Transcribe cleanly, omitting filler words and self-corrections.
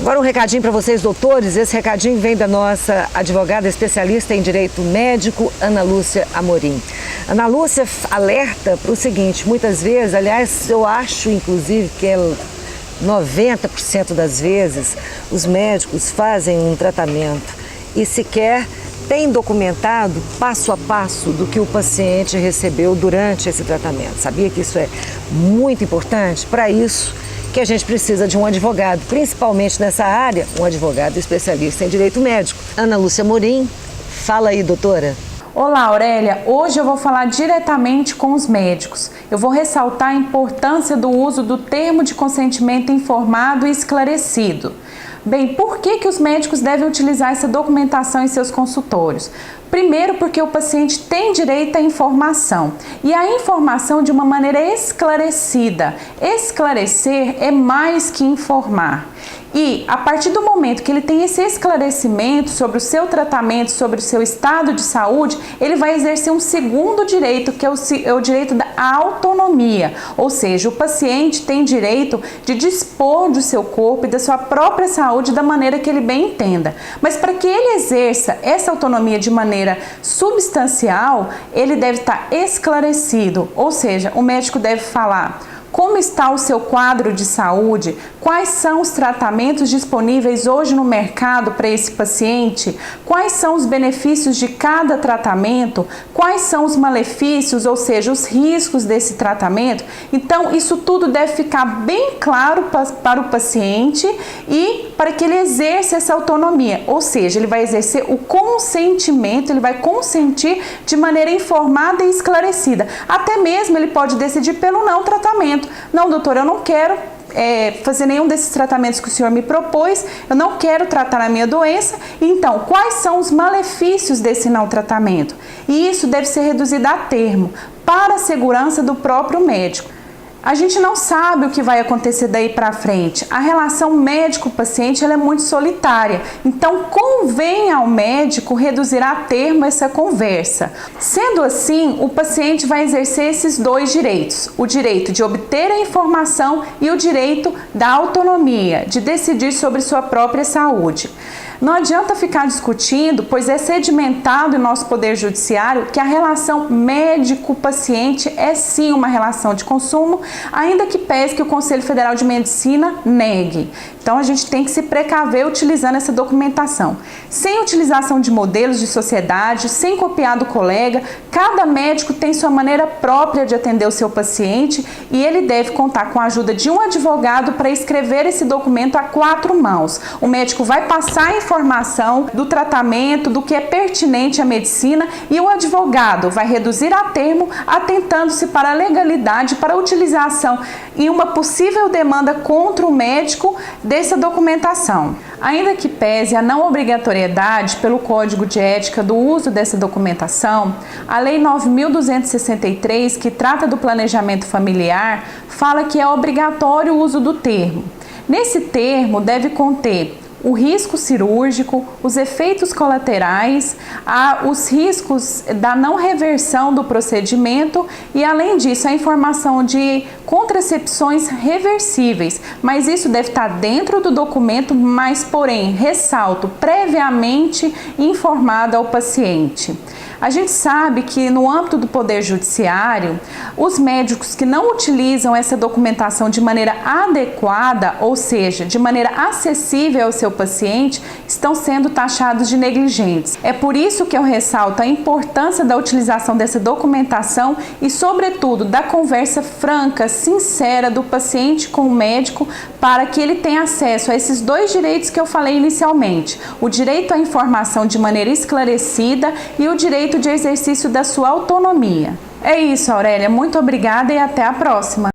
Agora um recadinho para vocês, doutores. Esse recadinho vem da nossa advogada especialista em direito médico, Ana Lúcia Amorim. Ana Lúcia alerta para o seguinte: muitas vezes, aliás, eu acho inclusive que 90% das vezes os médicos fazem um tratamento e sequer tem documentado passo a passo do que o paciente recebeu durante esse tratamento. Sabia que isso é muito importante? Para isso que a gente precisa de um advogado, principalmente nessa área, um advogado especialista em direito médico. Ana Lúcia Amorim, fala aí, doutora. Olá, Aurélia. Hoje eu vou falar diretamente com os médicos. Eu vou ressaltar a importância do uso do termo de consentimento informado e esclarecido. Bem, por que os médicos devem utilizar essa documentação em seus consultórios? Primeiro, porque o paciente tem direito à informação e a informação de uma maneira esclarecida. Esclarecer é mais que informar. E a partir do momento que ele tem esse esclarecimento sobre o seu tratamento, sobre o seu estado de saúde, ele vai exercer um segundo direito, que é o direito da autonomia. Ou seja, o paciente tem direito de dispor do seu corpo e da sua própria saúde da maneira que ele bem entenda. Mas para que ele exerça essa autonomia de maneira substancial, ele deve estar esclarecido. Ou seja, o médico deve falar como está o seu quadro de saúde, quais são os tratamentos disponíveis hoje no mercado para esse paciente, quais são os benefícios de cada tratamento, quais são os malefícios, ou seja, os riscos desse tratamento. Então, isso tudo deve ficar bem claro para o paciente e para que ele exerça essa autonomia, ou seja, ele vai exercer o consentimento, ele vai consentir de maneira informada e esclarecida. Até mesmo ele pode decidir pelo não tratamento. Não, doutor, eu não quero fazer nenhum desses tratamentos que o senhor me propôs, eu não quero tratar a minha doença. Então, quais são os malefícios desse não tratamento? E isso deve ser reduzido a termo, para a segurança do próprio médico. A gente não sabe o que vai acontecer daí para frente. A relação médico-paciente ela é muito solitária. Então, convém ao médico reduzir a termo essa conversa. Sendo assim, o paciente vai exercer esses dois direitos. O direito de obter a informação e o direito da autonomia, de decidir sobre sua própria saúde. Não adianta ficar discutindo, pois é sedimentado em nosso poder judiciário que a relação médico-paciente é sim uma relação de consumo, ainda que pese que o Conselho Federal de Medicina negue. Então a gente tem que se precaver utilizando essa documentação. Sem utilização de modelos de sociedade, sem copiar do colega, cada médico tem sua maneira própria de atender o seu paciente e ele deve contar com a ajuda de um advogado para escrever esse documento a 4 mãos. O médico vai passar a informação do tratamento, do que é pertinente à medicina e o advogado vai reduzir a termo, atentando-se para a legalidade, para a utilização em uma possível demanda contra o médico dessa documentação. Ainda que pese a não obrigatoriedade pelo Código de Ética do uso dessa documentação, a Lei 9.263, que trata do planejamento familiar, fala que é obrigatório o uso do termo. Nesse termo deve conter o risco cirúrgico, os efeitos colaterais, os riscos da não reversão do procedimento e, além disso, a informação de contracepções reversíveis. Mas isso deve estar dentro do documento, mas, porém, ressalto, previamente informado ao paciente. A gente sabe que no âmbito do Poder Judiciário, os médicos que não utilizam essa documentação de maneira adequada, ou seja, de maneira acessível ao seu paciente, estão sendo taxados de negligentes. É por isso que eu ressalto a importância da utilização dessa documentação e, sobretudo, da conversa franca, sincera do paciente com o médico para que ele tenha acesso a esses dois direitos que eu falei inicialmente: o direito à informação de maneira esclarecida e o direito de exercício da sua autonomia. É isso, Aurélia. Muito obrigada e até a próxima.